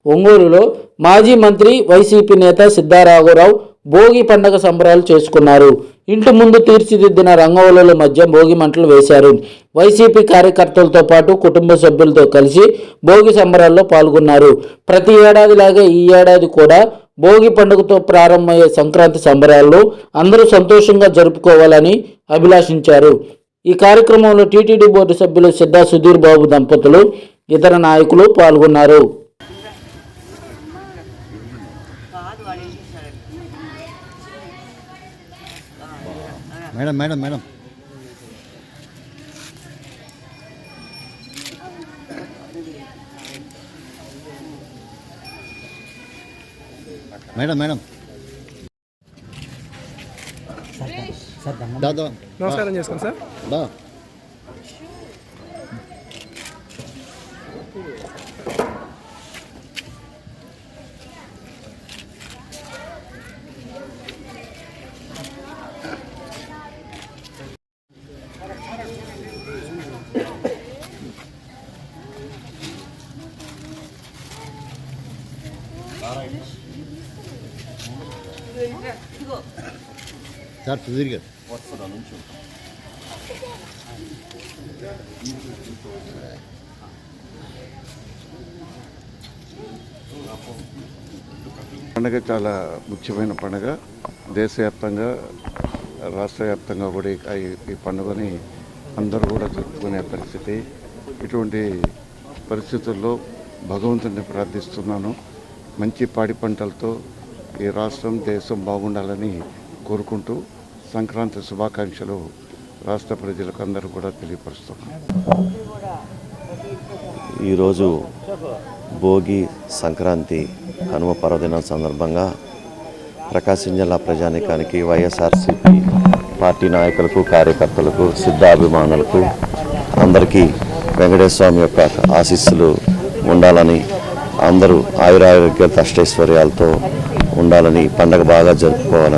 ఒంగోలులో మాజీ మంత్రి వైసీపీ నేత సిద్ధారాఘవరావు భోగి పండగ సంబరాలు చేసుకున్నారు. ఇంటి ముందు తీర్చిదిద్దిన రంగవల్లుల మధ్య భోగి మంటలు వేశారు. వైసీపీ కార్యకర్తలతో పాటు కుటుంబ సభ్యులతో కలిసి భోగి సంబరాల్లో పాల్గొన్నారు. ప్రతి ఏడాదిలాగే ఈ ఏడాది కూడా భోగి పండుగతో ప్రారంభమయ్యే సంక్రాంతి సంబరాల్లో అందరూ సంతోషంగా జరుపుకోవాలని అభిలాషించారు. ఈ కార్యక్రమంలో టీటీడీ బోర్డు సభ్యులు సిద్ధా సుధీర్ బాబు దంపతులు, ఇతర నాయకులు పాల్గొన్నారు. Madam madam madam madam madam నమస్కారం చేసుకోండి సార్. సార్ సుధీర్ గారు పండుగ చాలా ముఖ్యమైన పండుగ. దేశవ్యాప్తంగా రాష్ట్ర వ్యాప్తంగా కూడా ఈ పండుగని అందరూ కూడా జరుపుకునే పరిస్థితి. ఇటువంటి పరిస్థితుల్లో భగవంతుని ప్రార్థిస్తున్నాను. మంచి పాడి పంటలతో ఈ రాష్ట్రం దేశం బాగుండాలని కోరుకుంటూ సంక్రాంతి శుభాకాంక్షలు రాష్ట్ర ప్రజలకు అందరూ కూడా తెలియపరుస్తున్నాను. ఈరోజు భోగి సంక్రాంతి కనుమ పర్వదినం సందర్భంగా ప్రకాశం జిల్లా ప్రజానీకానికి, వైఎస్ఆర్సీపీ పార్టీ నాయకులకు, కార్యకర్తలకు, సిద్ధాభిమానులకు అందరికీ వెంకటేశ్వర స్వామి యొక్క ఆశీస్సులు ఉండాలని, అందరూ ఆయురారోగ్య అష్టైశ్వర్యాలతో ఉండాలని, పండగ బాగా జరుపుకోవాలని